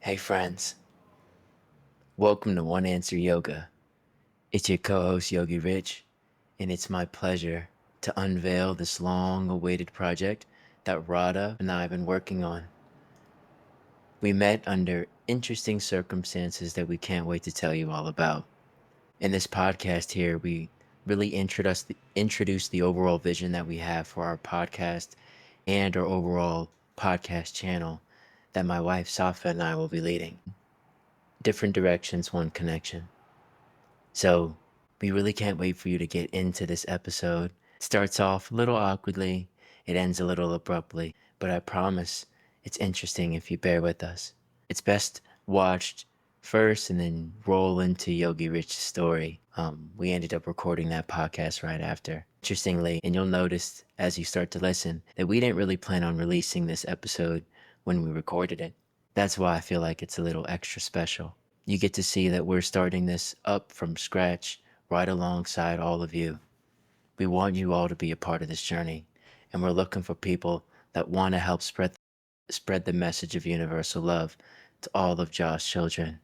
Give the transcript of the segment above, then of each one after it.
Hey friends, welcome to OneAnswer Yoga. It's your co-host Yogi Rich, and it's my pleasure to unveil this long-awaited project that Radha and I have been working on. We met under interesting circumstances that we can't wait to tell you all about. In this podcast here, we really introduce the overall vision that we have for our podcast and our overall podcast channel that my wife Safa and I will be leading. Different directions, one connection. So we really can't wait for you to get into this episode. It starts off a little awkwardly, it ends a little abruptly, but I promise it's interesting if you bear with us. It's best watched first and then roll into Yogi Rich's story. We ended up recording that podcast right after. Interestingly, and you'll notice as you start to listen that we didn't really plan on releasing this episode when we recorded it. That's why I feel like it's a little extra special. You get to see that we're starting this up from scratch right alongside all of you. We want you all to be a part of this journey, and we're looking for people that want to help spread the message of universal love to all of Jah's children.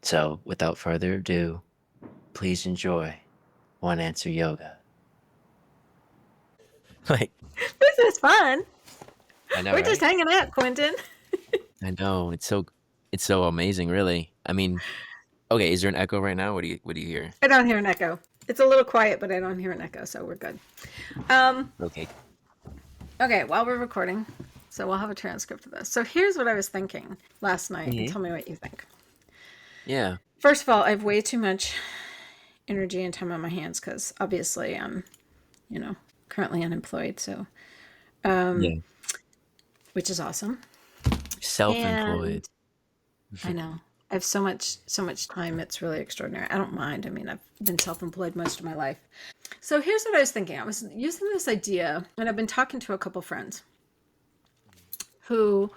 So, without further ado, please enjoy OneAnswer Yoga. Like, This is fun. I know, We're right? just hanging out, Quentin. I know, it's so amazing, really. I mean, okay, is there an echo right now? What do you hear? I don't hear an echo. It's a little quiet, but I don't hear an echo, so we're good. Okay. Okay, while we're recording, so we'll have a transcript of this. So here's what I was thinking last night, and tell me what you think. Yeah. First of all, I have way too much energy and time on my hands because obviously I'm, currently unemployed, so, Yeah. which is awesome. Self-employed. I know. I have so much time. It's really extraordinary. I don't mind. I mean, I've been self-employed most of my life. So here's what I was thinking. I was using this idea, and I've been talking to a couple friends who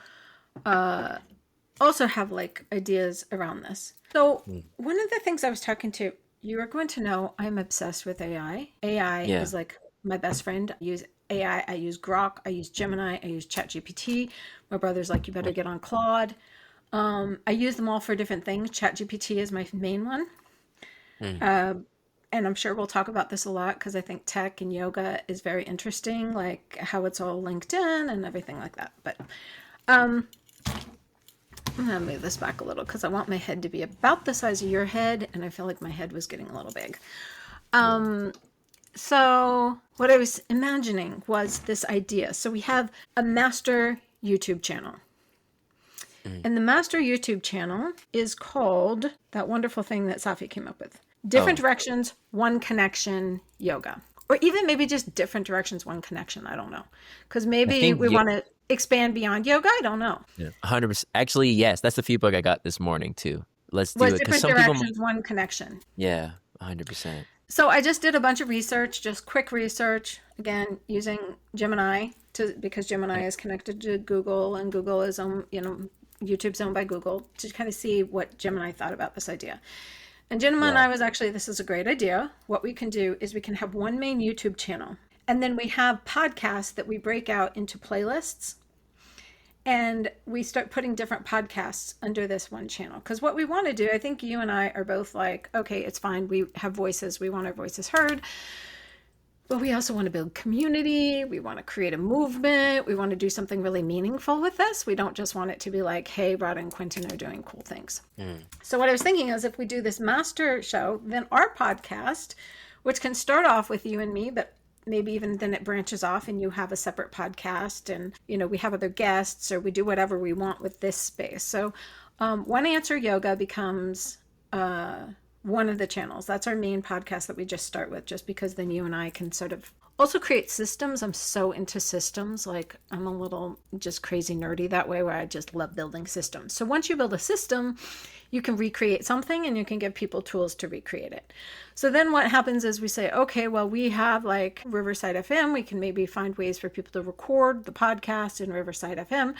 also have like ideas around this. So one of the things I was talking to, you are going to know I'm obsessed with AI. AI is like my best friend. I use AI. I use Grok. I use Gemini. I use ChatGPT. My brother's like, you better get on Claude. I use them all for different things. ChatGPT is my main one. And I'm sure we'll talk about this a lot because I think tech and yoga is very interesting, like how it's all linked in and everything like that. But I'm going to move this back a little because I want my head to be about the size of your head, and I feel like my head was getting a little big. So what I was imagining was this idea. So we have a master YouTube channel. And the master YouTube channel is called that wonderful thing that Safi came up with. Different directions, one connection, yoga. Or even maybe just different directions, one connection. I don't know. Because maybe we want to expand beyond yoga. I don't know. Yeah, 100%. Actually, yes, that's the feedback I got this morning too. Let's do it. Different directions, one connection. Yeah, 100%. So I just did a bunch of research, just quick research, again, using Gemini because Gemini is connected to Google and Google is YouTube's owned by Google, to kind of see what Gemini thought about this idea. And Gemini was actually, this is a great idea. What we can do is we can have one main YouTube channel, and then we have podcasts that we break out into playlists, and we start putting different podcasts under this one channel. Because what we want to do, I think you and I are both like, okay, it's fine. We have voices. We want our voices heard. But we also want to build community. We want to create a movement. We want to do something really meaningful with this. We don't just want it to be like, hey, Radha and Quentin are doing cool things. So what I was thinking is if we do this master show, then our podcast, which can start off with you and me, but maybe even then it branches off and you have a separate podcast and, we have other guests or we do whatever we want with this space. So OneAnswer Yoga becomes one of the channels. That's our main podcast that we just start with, just because then you and I can sort of also create systems. I'm so into systems. Like I'm a little just crazy nerdy that way, where I just love building systems. So once you build a system, you can recreate something and you can give people tools to recreate it. So then what happens is we say, okay, well, we have like Riverside FM. We can maybe find ways for people to record the podcast in Riverside FM.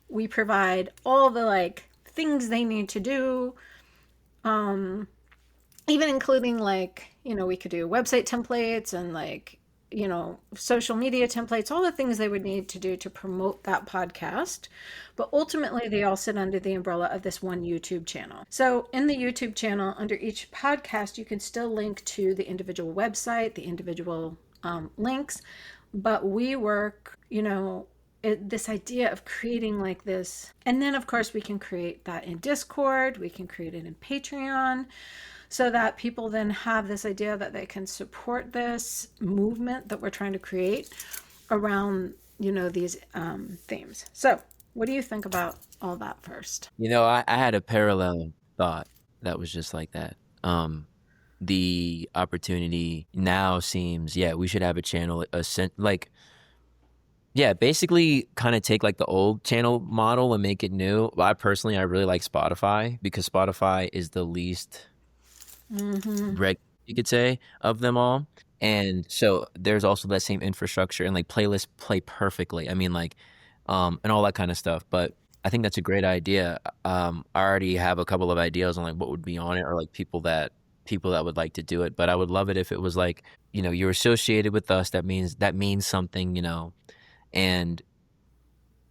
We provide all the like things they need to do. Even including like, we could do website templates and like social media templates, all the things they would need to do to promote that podcast. But ultimately, they all sit under the umbrella of this one YouTube channel. So in the YouTube channel, under each podcast, you can still link to the individual website, the individual links. But we work, this idea of creating like this. And then, of course, we can create that in Discord, we can create it in Patreon, so that people then have this idea that they can support this movement that we're trying to create around these themes. So what do you think about all that first? I had a parallel thought that was just like that. The opportunity now seems, we should have a channel, basically kind of take like the old channel model and make it new. I really like Spotify because Spotify is the least you could say, of them all. And so there's also that same infrastructure, and like playlists play perfectly. I mean, like, and all that kind of stuff. But I think that's a great idea. I already have a couple of ideas on like what would be on it, or like people that would like to do it. But I would love it if it was like, you're associated with us. That means something, and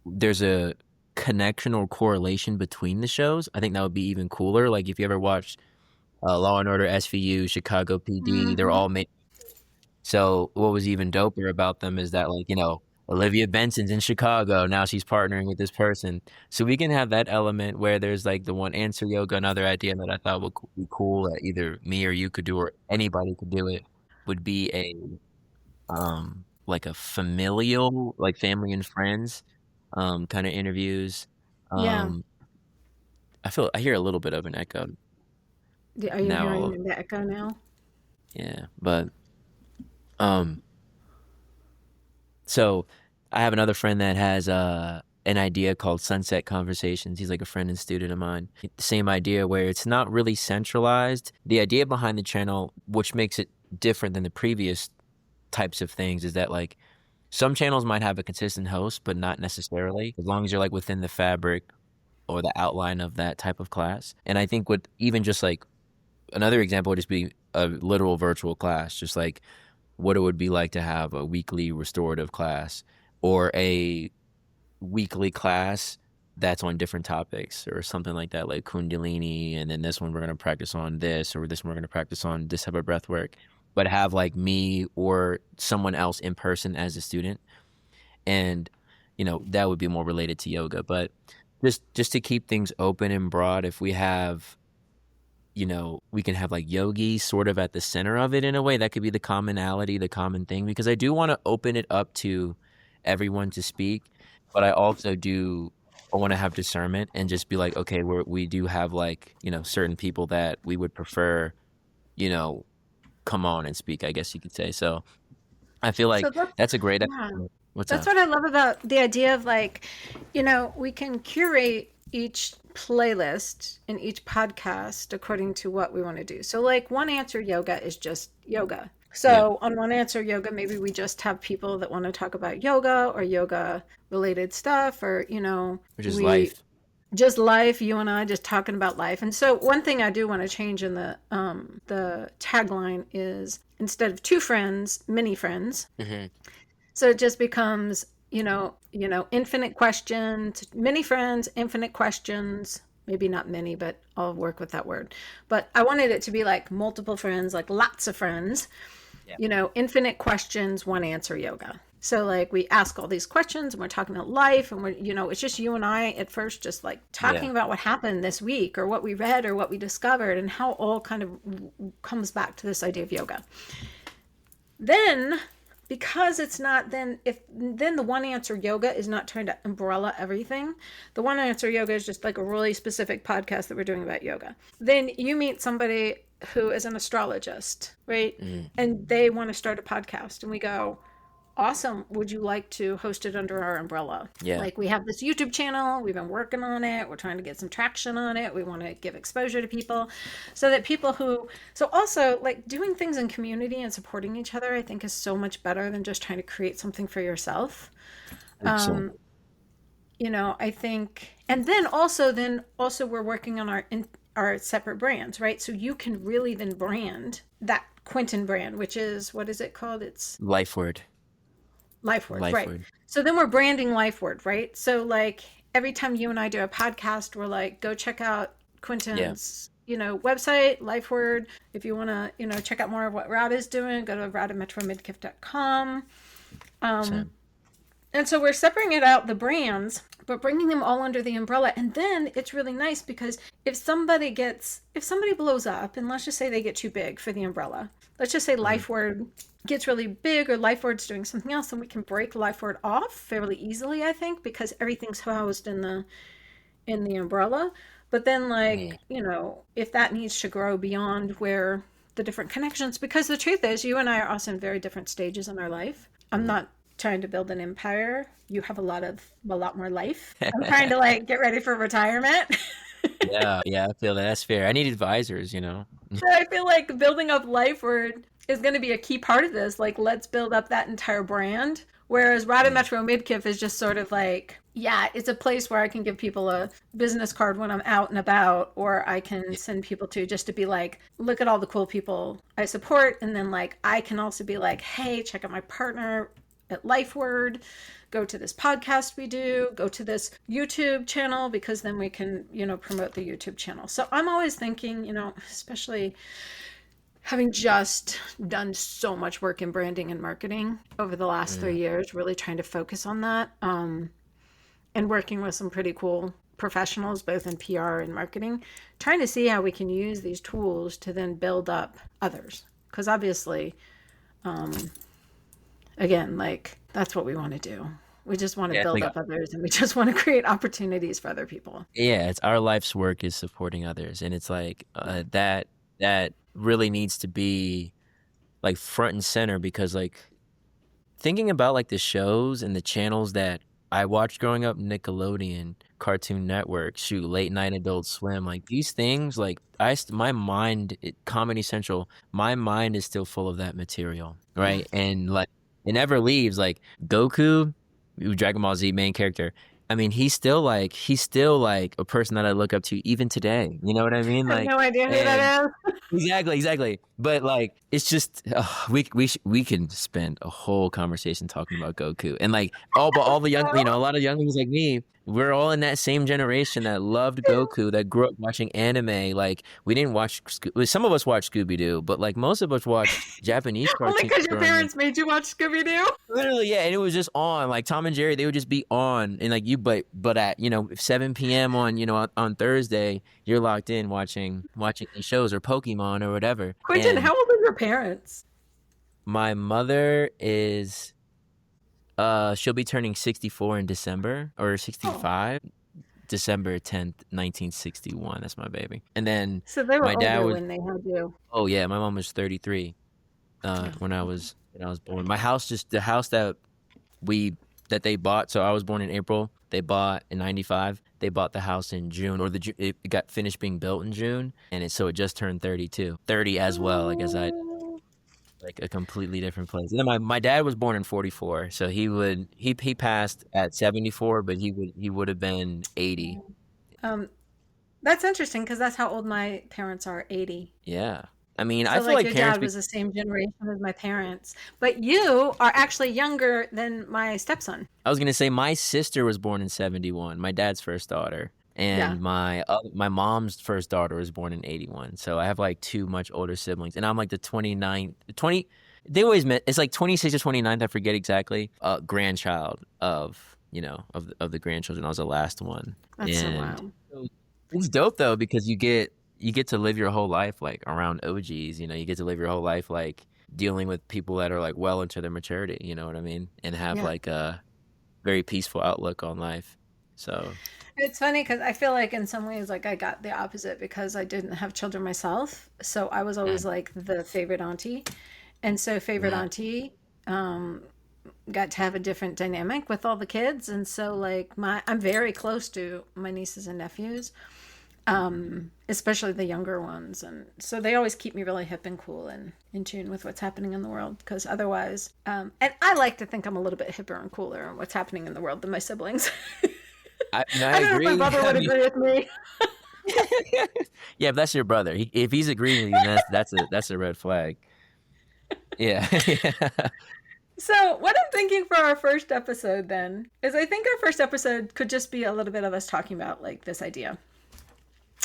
there's a connection or correlation between the shows. I think that would be even cooler. Like if you ever watched Law and Order, SVU, Chicago PD, they're all made. So what was even doper about them is that, like, Olivia Benson's in Chicago. Now she's partnering with this person. So we can have that element where there's like the OneAnswer yoga. Another idea that I thought would be cool that either me or you could do, or anybody could do it, would be like a familial, like family and friends, kind of interviews. Yeah. I hear a little bit of an echo Are you now. hearing the echo now? Yeah, but so I have another friend that has an idea called Sunset Conversations. He's like a friend and student of mine. Same idea where it's not really centralized. The idea behind the channel, which makes it different than the previous types of things, is that like some channels might have a consistent host, but not necessarily, as long as you're like within the fabric or the outline of that type of class. And I think what even just like another example would just be a literal virtual class, just like what it would be like to have a weekly restorative class or a weekly class that's on different topics or something like that, like Kundalini, and then this one we're going to practice on this, or this one we're going to practice on this type of breath work, but have like me or someone else in person as a student. And, that would be more related to yoga. But just to keep things open and broad, if we have we can have like Yogi sort of at the center of it in a way. That could be the commonality, the common thing, because I do want to open it up to everyone to speak, but I also I want to have discernment and just be like, okay, we do have like, certain people that we would prefer, come on and speak, I guess you could say. So I feel like So that's, that's a great yeah. idea. What's That's up? what I love about the idea of like, we can curate each playlist in each podcast according to what we want to do. So like OneAnswer yoga is just yoga. Yeah. So on OneAnswer yoga, maybe we just have people that want to talk about yoga or yoga related stuff, or Which is we life. just life, you and I just talking about life. And so one thing I do want to change in the tagline is, instead of two friends, many friends. Mm-hmm. So it just becomes, infinite questions, many friends, infinite questions. Maybe not many, but I'll work with that word. But I wanted it to be like multiple friends, like lots of friends, Yeah. infinite questions, OneAnswer yoga. So like we ask all these questions and we're talking about life, and it's just you and I at first, just like talking Yeah. about what happened this week or what we read or what we discovered, and how all kind of comes back to this idea of yoga. Then, because it's not, then the OneAnswer yoga is not trying to umbrella everything. The OneAnswer yoga is just like a really specific podcast that we're doing about yoga. Then you meet somebody who is an astrologist, right? Mm-hmm. And they want to start a podcast, and we go, awesome, would you like to host it under our umbrella? Yeah. Like, we have this YouTube channel, we've been working on it, we're trying to get some traction on it, we want to give exposure to people, so that so also like doing things in community and supporting each other, I think is so much better than just trying to create something for yourself. 100%. I think, and then also we're working on our separate brands, right? So you can really then brand that Quentin brand, which is, what is it called? It's LifeWord. LifeWord, right? LifeWord. So then we're branding LifeWord, right? So like every time you and I do a podcast, we're like, go check out Yeah. Quentin's, website, LifeWord. If you want to, check out more of what Radha is doing, go to radha.metro-midkiff.com. Same. And so we're separating out the brands, but bringing them all under the umbrella. And then it's really nice because if somebody blows up, and let's just say they get too big for the umbrella, let's just say Mhm. LifeWord gets really big or LifeWord's doing something else, and we can break LifeWord off fairly easily, I think, because everything's housed in the umbrella. But then, Yeah. like, if that needs to grow beyond where the different connections, because the truth is, you and I are also in very different stages in our life. I'm Mhm. not trying to build an empire. You have a lot more life. I'm trying to like get ready for retirement. Yeah, yeah, I feel that. That's fair. I need advisors, So I feel like building up LifeWord is going to be a key part of this. Like, let's build up that entire brand. Whereas Radha Mm. Metro-Midkiff is just sort of like, yeah, it's a place where I can give people a business card when I'm out and about, or I can Yeah. send people to just to be like, look at all the cool people I support. And then, like, I can also be like, hey, check out my partner at LifeWord, go to this podcast we do, go to this YouTube channel, because then we can, promote the YouTube channel. So I'm always thinking, especially having just done so much work in branding and marketing over the last Mm. 3 years, really trying to focus on that, and working with some pretty cool professionals, both in PR and marketing, trying to see how we can use these tools to then build up others. Because obviously, again, like that's what we want to do. We just want to Yeah, it's build like up others, and we just want to create opportunities for other people. yeah, it's our life's work is supporting others, and it's like that really needs to be like front and center because like thinking about like the shows and the channels that I watched growing up, Nickelodeon, Cartoon Network, shoot, late night Adult Swim, like these things, like my mind, Comedy Central, my mind is still full of that material, right? And like it never leaves. Like Goku, Dragon Ball Z main character. I mean, he's still like a person that I look up to even today. You know what I mean? I have Like, no idea who and that is. exactly, exactly. But like, it's just we can spend a whole conversation talking about Goku and like all the young, Oh, a lot of younglings like me. We're all in that same generation that loved Goku, that grew up watching anime. Like we didn't watch, some of us watched Scooby Doo, but like most of us watched Japanese only cartoons because your growing up. parents made you watch Scooby Doo. Literally, yeah, and it was just on like Tom and Jerry. They would just be on, and like but at 7 p.m. on on Thursday, you're locked in watching these shows or Pokemon or whatever. Quentin, And how old are your parents? my mother is she'll be turning 64 in December or Oh, 65. December 10th, 1961. That's my baby. And then so they my were dad older was when they had you. oh yeah, my mom was 33 when I was born. The house that they bought. So I was born in April. They bought in '95. They bought the house in June, or it got finished being built in June, and it just turned 32, 30 as well. I guess I Oh. like a completely different place. And then my dad was born in '44, so he passed at 74, but he would have been 80. Um, that's interesting because that's how old my parents are, 80. Yeah, I mean I So, feel like, like your parents. dad was the same generation as my parents, but you are actually younger than my stepson. I was gonna say my sister was born in '71, my dad's first daughter, Yeah. and my mom's first daughter was born in '81. So I have like two much older siblings, and I'm like the 29th, 20. They always met. It's like 26 or 29th. I forget exactly. Grandchild of of the grandchildren. I was the last one, That's so and wild. so it's dope though because you get to live your whole life like around OGs. You get to live your whole life like dealing with people that are like well into their maturity. You know what I mean? And have Yeah. like a very peaceful outlook on life. So It's funny because I feel like in some ways, like I got the opposite because I didn't have children myself. So I was always mm, like the favorite auntie. And so favorite mm, auntie got to have a different dynamic with all the kids. And so like I'm very close to my nieces and nephews, especially the younger ones. And so they always keep me really hip and cool and in tune with what's happening in the world. Because otherwise, and I like to think I'm a little bit hipper and cooler on what's happening in the world than my siblings. I I don't know if my agree. brother I would mean, agree with me. yeah, if that's your brother, if he's agreeing with you, then that's a red flag. Yeah. Yeah. So, what I'm thinking for our first episode then is I think our first episode could just be a little bit of us talking about like this idea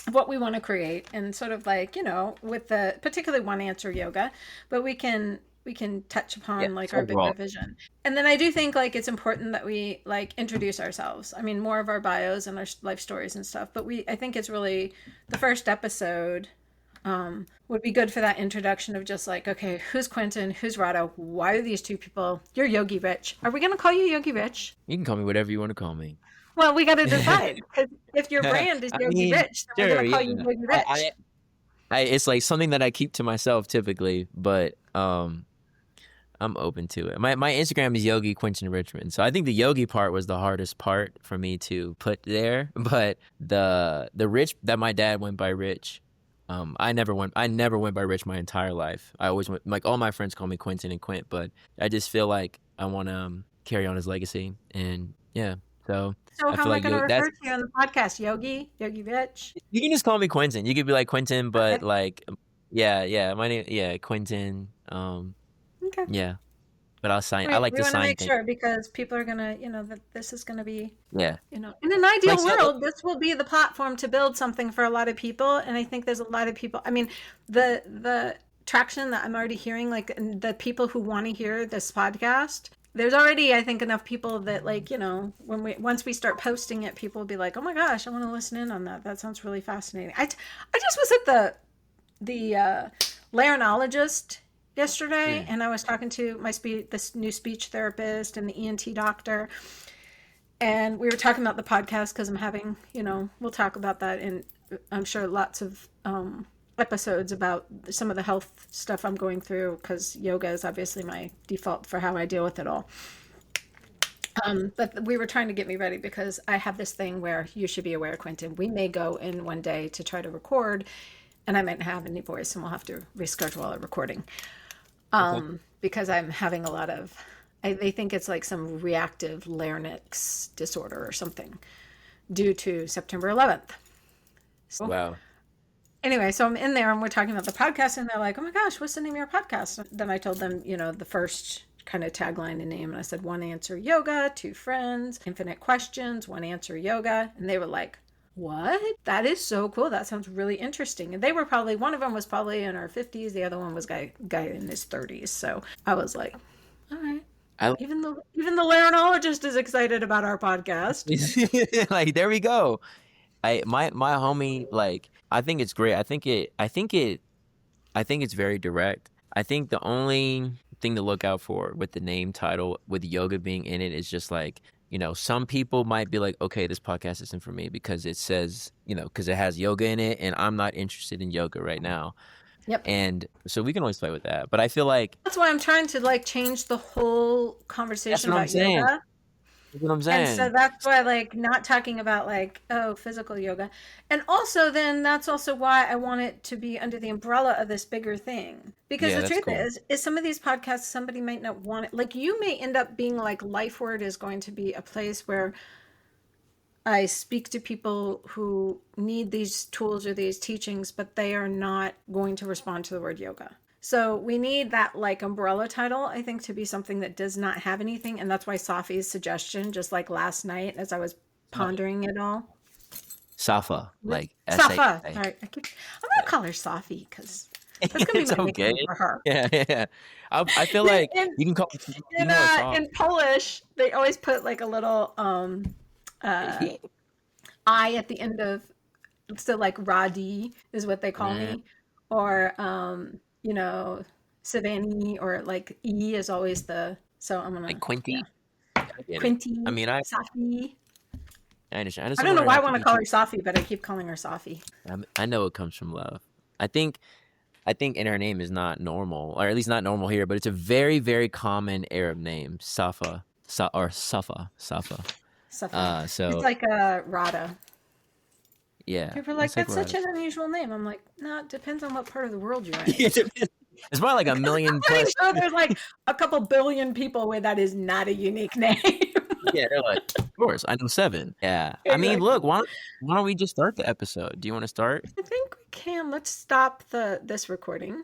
of what we want to create and sort of like, with the particularly one answer yoga, but we can touch Yeah. upon like It's our bigger overall. vision. And then I do think like it's important that we like introduce ourselves. I mean, more of our bios and our life stories and stuff, but I think it's really the first episode would be good for that introduction of just like, okay, who's Quentin? Who's Radha? Why are these two people? You're Yogi Rich. Are we going to call you Yogi Rich? You can call me whatever you want to call me. Well, we got to decide. 'Cause if your I brand is Yogi mean, Rich, then we're sure, going to call you yeah. Yogi I, Rich. it's like something that I keep to myself typically, but I'm open to it. My Instagram is Yogi Quentin Richmond. So I think the Yogi part was the hardest part for me to put there. But the Rich that my dad went by Rich, I never went by Rich my entire life. I always went like all my friends call me Quentin and Quint, but I just feel like I want to carry on his legacy. And yeah, so So I how feel am I like going to that's refer to you on the podcast? Yogi Rich? you can just call me Quentin. You could be like Quentin, but Okay. like yeah, my name Quentin. Okay. Yeah. But I'll sign. I like We to want to sign make things. sure because people are going to, that this is going to be, Yeah. in an Like ideal so. world, this will be the platform to build something for a lot of people. And I think there's a lot of people. I mean, the traction that I'm already hearing, like the people who want to hear this podcast, there's already, I think, enough people that like, once we start posting it, people will be like, oh my gosh, I want to listen in on that. That sounds really fascinating. I just was at the laryngeologist yesterday, and I was talking to this new speech therapist and the ENT doctor, and we were talking about the podcast because I'm having, we'll talk about that in, I'm sure, lots of episodes about some of the health stuff I'm going through because yoga is obviously my default for how I deal with it all. But we were trying to get me ready because I have this thing where you should be aware, Quentin. We may go in one day to try to record, and I might not have any voice, and we'll have to reschedule our recording. Okay. Because I'm having a lot of, they think it's like some reactive larynx disorder or something due to September 11th. So Wow. anyway, so I'm in there and we're talking about the podcast, and they're like, oh my gosh, what's the name of your podcast? Then I told them, the first kind of tagline and name, and I said, One Answer Yoga, Two Friends, Infinite Questions, One Answer Yoga. And they were like, what? That is so cool. That sounds really interesting. And they were probably, one of them was probably in her 50s. The other one was guy in his 30s. So I was like, all right. I Even the laryngeologist is excited about our podcast. like there we go. My homie, like I think it's great. I think it's very direct. I think the only thing to look out for with the name title with yoga being in it is just like, some people might be like, okay, this podcast isn't for me because it says, because it has yoga in it and I'm not interested in yoga right now. Yep. And so we can always play with that. But I feel like That's why I'm trying to like change the whole that's conversation what I'm about saying. yoga. That's what I'm And so saying. that's why, like, not talking about, like, oh, physical yoga. And also, then that's also why I want it to be under the umbrella of this bigger thing. Because Yeah, the that's truth cool. is some of these podcasts, somebody might not want it. Like, you may end up being like, Life Word is going to be a place where I speak to people who need these tools or these teachings, but they are not going to respond to the word yoga. So we need that like umbrella title, I think, to be something that does not have anything. And that's why Safi's suggestion, just like last night as I was pondering it all. Safa, like Safa. SAFA. All right. I'm going to call her Safi because that's going It's to be my okay. nickname for her. Yeah. I feel like you can call In, her Safa. in Polish, they always put like a little I at the end of, so like Radi is what they call me, or Savani, or like E is always so I'm gonna Like Quinty. yeah. I get it. Quinty, I mean, Safi. I understand. I I just don't know want why her I not to want to be call too. her Safi, but I keep calling her Safi. I know it comes from love. I think in her name is not normal, or at least not normal here, but it's a very, very common Arab name, Safa, or Safa. Safi. It's So like a Radha. yeah, People are like, it's like that's such an unusual name. I'm like, no, it depends on what part of the world you're in. it's probably like a million I'm pretty plus. sure there's like a couple billion people where that is not a unique name. Yeah, they're like, of course, I know 7. Yeah, I mean, Exactly. look, why don't we just start the episode? Do you want to start? I think we can. Let's stop this recording.